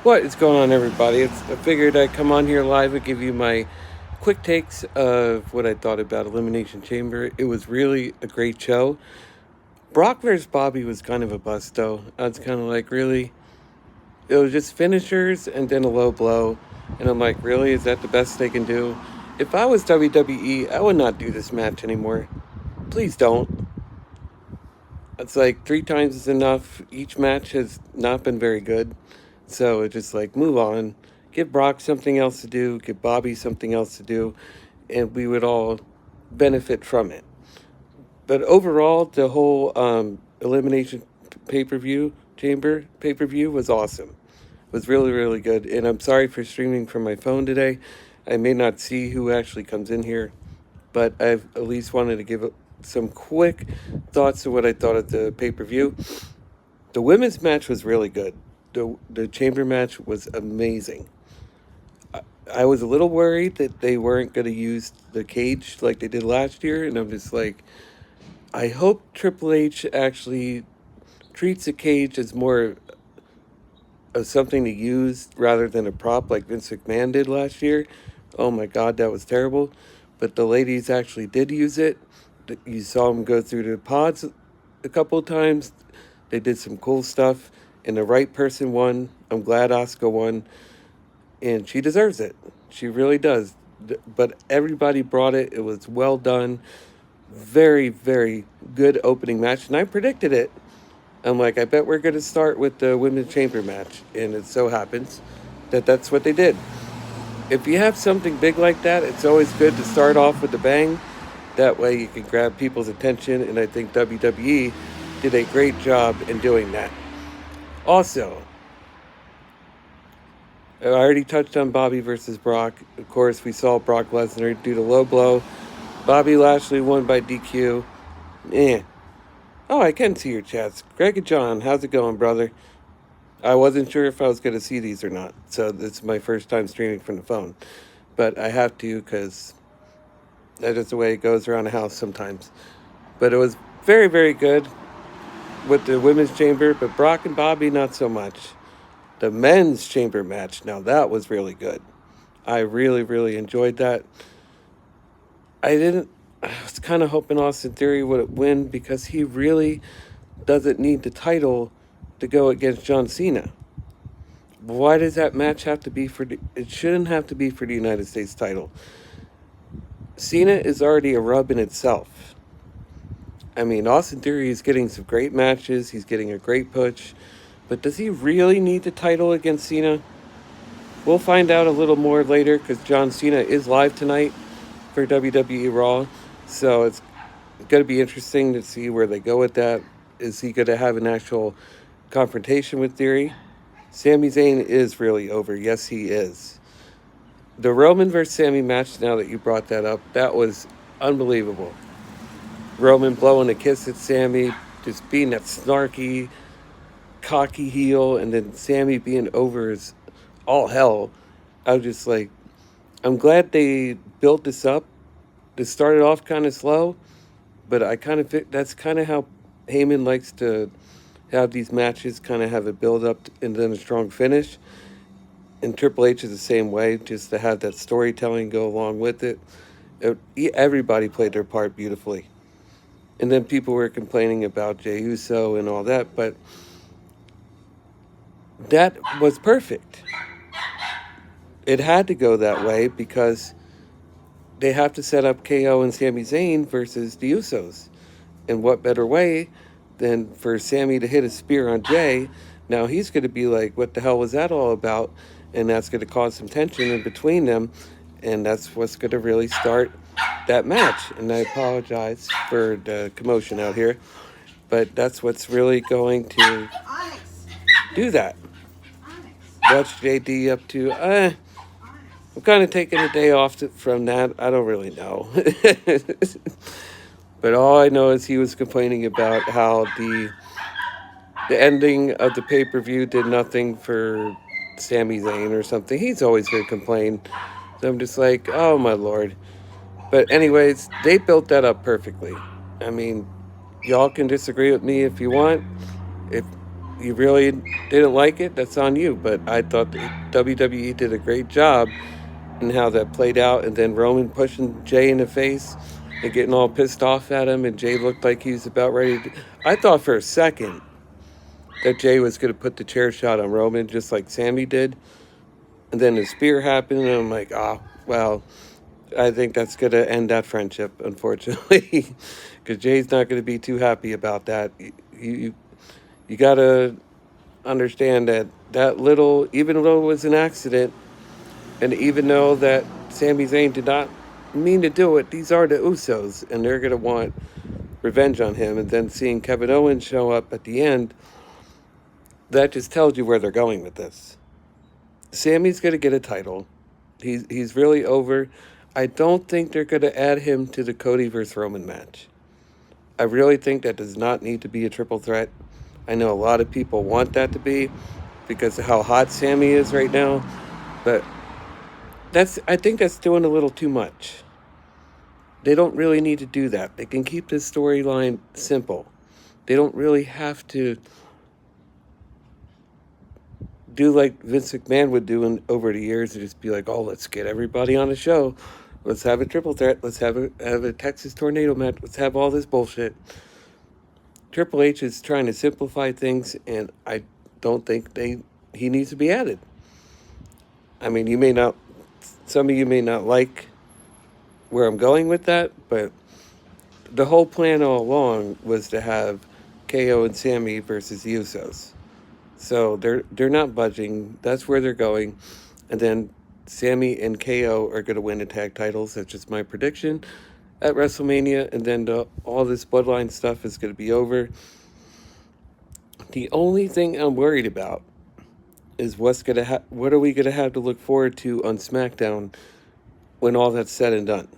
What is going on, everybody? I figured I'd come on here live and give you my quick takes of what I thought about Elimination Chamber. It was really a great show. Brock versus Bobby was kind of a bust, though. I was kind of like, really? It was just finishers and then a low blow. And I'm like, really? Is that the best they can do? If I was WWE, I would not do this match anymore. Please don't. It's like 3 times is enough. Each match has not been very good. So it's just like, move on. Give Brock something else to do. Give Bobby something else to do. And we would all benefit from it. But overall, the whole Elimination pay-per-view, Chamber pay-per-view was awesome. It was really, really good. And I'm sorry for streaming from my phone today. I may not see who actually comes in here. But I've at least wanted to give some quick thoughts of what I thought of the pay-per-view. The women's match was really good. The chamber match was amazing. I was a little worried that they weren't going to use the cage like they did last year, and I'm just like, I hope Triple H actually treats the cage as more of something to use rather than a prop like Vince McMahon did last year. Oh my God, that was terrible. But the ladies actually did use it. You saw them go through the pods a couple of times. They did some cool stuff, and the right person won. I'm glad Asuka won, and she deserves it. She really does. But everybody brought it. It was well done. Very, very good opening match, and I predicted it. I'm like, I bet we're going to start with the women's chamber match, and it so happens that that's what they did. If you have something big like that, it's always good to start off with a bang. That way you can grab people's attention, and I think WWE did a great job in doing that. Also, I already touched on Bobby versus Brock. Of course, we saw Brock Lesnar do the low blow. Bobby Lashley won by DQ. Oh, I can see your chats. Greg and John, how's it going, brother? I wasn't sure if I was going to see these or not, so this is my first time streaming from the phone. But I have to because that is the way it goes around the house sometimes. But it was very, very good with the women's chamber, but Brock and Bobby, not so much. The men's chamber match, now that was really good. I really, really enjoyed that. I was kind of hoping Austin Theory would win because he really doesn't need the title to go against John Cena. Why does that match have to be it shouldn't have to be for the United States title. Cena is already a rub in itself. I mean, Austin Theory is getting some great matches. He's getting a great push. But does he really need the title against Cena? We'll find out a little more later because John Cena is live tonight for WWE Raw. So it's going to be interesting to see where they go with that. Is he going to have an actual confrontation with Theory? Sami Zayn is really over. Yes, he is. The Roman versus Sami match, now that you brought that up, that was unbelievable. Roman blowing a kiss at Sami, just being that snarky, cocky heel, and then Sami being over as all hell. I was just like, I'm glad they built this up. It started off kind of slow, but that's kind of how Heyman likes to have these matches, kind of have a build up and then a strong finish. And Triple H is the same way, just to have that storytelling go along with it. Everybody played their part beautifully. And then people were complaining about Jey Uso and all that, but that was perfect. It had to go that way because they have to set up KO and Sami Zayn versus the Usos. And what better way than for Sami to hit a spear on Jey? Now he's going to be like, what the hell was that all about? And that's going to cause some tension in between them. And that's what's going to really start that match. And I apologize for the commotion out here. But that's what's really going to do that. What's JD up to? I'm kind of taking a day off from that. I don't really know. But all I know is he was complaining about how the ending of the pay-per-view did nothing for Sami Zayn or something. He's always going to complain. So I'm just like, oh my Lord. But anyways, they built that up perfectly. I mean, y'all can disagree with me if you want. you really didn't like it, that's on you. But I thought that WWE did a great job in how that played out. And then Roman pushing Jay in the face and getting all pissed off at him, and Jay looked like he was about ready to. I thought for a second that Jay was going to put the chair shot on Roman, just like Sammy did. And then the spear happened, and I'm like, oh, well, I think that's going to end that friendship, unfortunately, because Jay's not going to be too happy about that. You got to understand that that little, even though it was an accident, and even though that Sami Zayn did not mean to do it, these are the Usos, and they're going to want revenge on him. And then seeing Kevin Owens show up at the end, that just tells you where they're going with this. Sammy's going to get a title. He's really over. I don't think they're going to add him to the Cody versus Roman match. I really think that does not need to be a triple threat. I know a lot of people want that to be because of how hot Sammy is right now, but I think that's doing a little too much. They don't really need to do that. They can keep this storyline simple. They don't really have to do like Vince McMahon would do over the years and just be like, oh, let's get everybody on the show. Let's have a triple threat. Let's have a Texas Tornado match. Let's have all this bullshit. Triple H is trying to simplify things, and I don't think he needs to be added. I mean, some of you may not like where I'm going with that, but the whole plan all along was to have KO and Sammy versus the Usos. So they're not budging. That's where they're going. And then Sammy and KO are going to win the tag titles. That's just my prediction at WrestleMania. And then all this bloodline stuff is going to be over. The only thing I'm worried about is what are we going to have to look forward to on SmackDown when all that's said and done.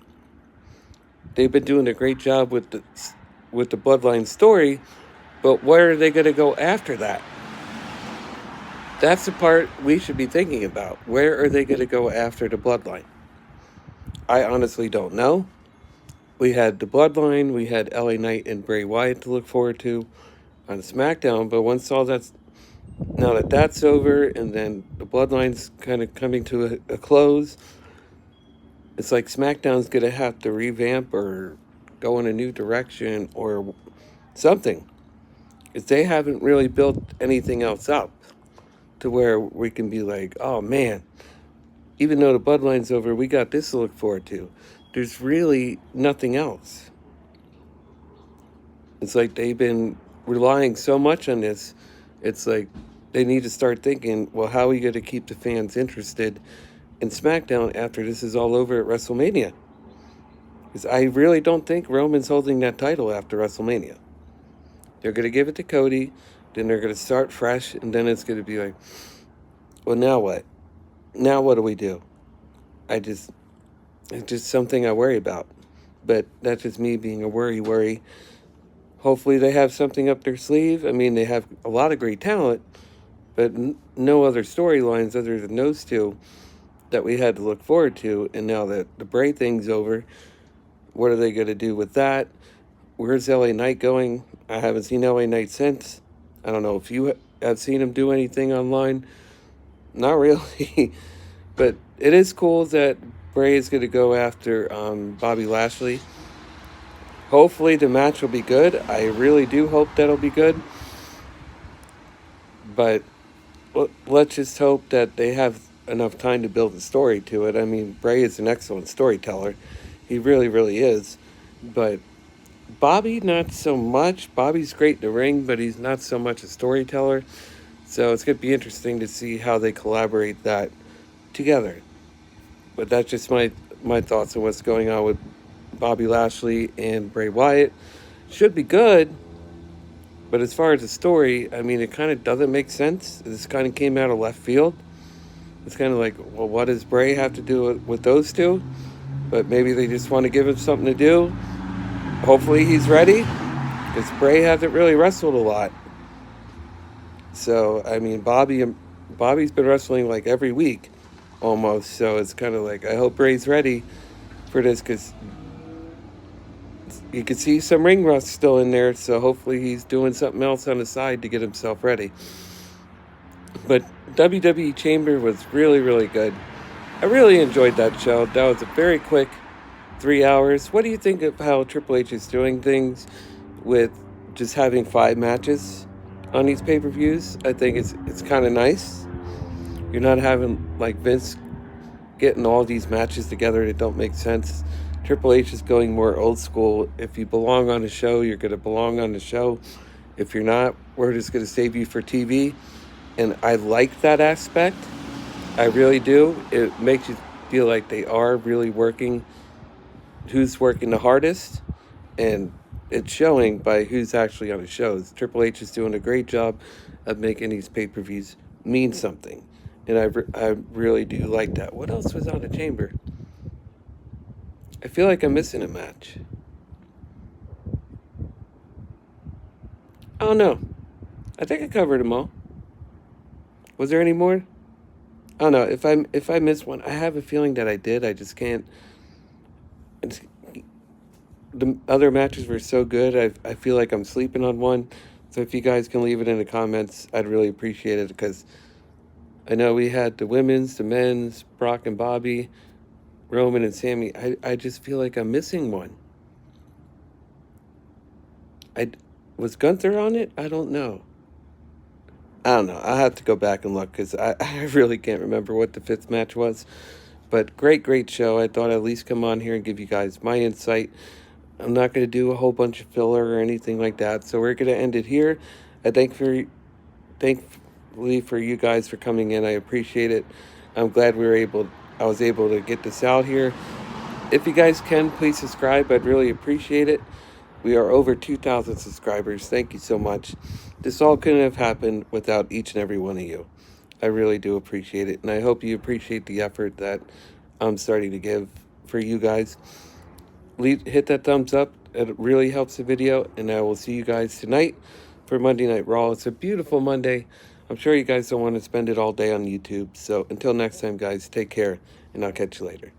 They've been doing a great job with the bloodline story, but where are they going to go after that? That's the part we should be thinking about. Where are they going to go after the bloodline? I honestly don't know. We had the bloodline, we had LA Knight and Bray Wyatt to look forward to on SmackDown, but now that that's over and then the bloodline's kind of coming to a close, it's like SmackDown's going to have to revamp or go in a new direction or something. Because they haven't really built anything else up to where we can be like, oh man, even though the bloodline's over, we got this to look forward to. There's really nothing else. It's like they've been relying so much on this. It's like they need to start thinking, well, how are we going to keep the fans interested in SmackDown after this is all over at WrestleMania? Because I really don't think Roman's holding that title after WrestleMania. They're going to give it to Cody, then they're going to start fresh, and then it's going to be like, well, now what? Now what do we do? It's just something I worry about. But that's just me being a worry. Hopefully they have something up their sleeve. I mean, they have a lot of great talent, but no other storylines other than those two that we had to look forward to. And now that the Bray thing's over, what are they going to do with that? Where's LA Knight going? I haven't seen LA Knight since. I don't know if you have seen him do anything online. Not really. But it is cool that Bray is going to go after Bobby Lashley. Hopefully the match will be good. I really do hope that'll be good. But let's just hope that they have enough time to build a story to it. I mean, Bray is an excellent storyteller. He really, really is. But Bobby, not so much. Bobby's great in the ring, but he's not so much a storyteller. So it's going to be interesting to see how they collaborate that together. But that's just my thoughts on what's going on with Bobby Lashley and Bray Wyatt. Should be good. But as far as the story, I mean, it kind of doesn't make sense. This kind of came out of left field. It's kind of like, well, what does Bray have to do with those two? But maybe they just want to give him something to do. Hopefully he's ready, because Bray hasn't really wrestled a lot. So, I mean, Bobby's been wrestling like every week, almost. So it's kind of like, I hope Bray's ready for this, because You can see some ring rust still in there, so hopefully he's doing something else on the side to get himself ready. But WWE Chamber was really, really good. I really enjoyed that show. That was a very quick 3 hours. What do you think of how Triple H is doing things with just having 5 matches on these pay-per-views? I think it's kind of nice. You're not having like Vince getting all these matches together that don't make sense. Triple H is going more old school. If you belong on the show, you're going to belong on the show. If you're not, we're just going to save you for TV. And I like that aspect. I really do. It makes you feel like they are really working. Who's working the hardest? And it's showing by who's actually on the shows. Triple H is doing a great job of making these pay-per-views mean something. And I really do like that. What else was on the Chamber? I feel like I'm missing a match. Oh no. I think I covered them all. Was there any more? Oh no, if I missed one, I have a feeling that I did. I just can't. The other matches were so good. I feel like I'm sleeping on one. So if you guys can leave it in the comments, I'd really appreciate it, because I know we had the women's, the men's, Brock and Bobby, Roman and Sammy. I just feel like I'm missing one. Was Gunther on it? I don't know. I'll have to go back and look, because I really can't remember what the 5th match was. But great show. I thought I'd at least come on here and give you guys my insight. I'm not going to do a whole bunch of filler or anything like that. So we're going to end it here. I thankfully for you guys for coming in. I appreciate it. I'm glad I was able to get this out here. If you guys can, please subscribe. I'd really appreciate it. We are over 2,000 subscribers. Thank you so much. This all couldn't have happened without each and every one of you. I really do appreciate it. And I hope you appreciate the effort that I'm starting to give for you guys. Hit that thumbs up. It really helps the video. And I will see you guys tonight for Monday Night Raw. It's a beautiful Monday. I'm sure you guys don't want to spend it all day on YouTube. So until next time, guys, take care. And I'll catch you later.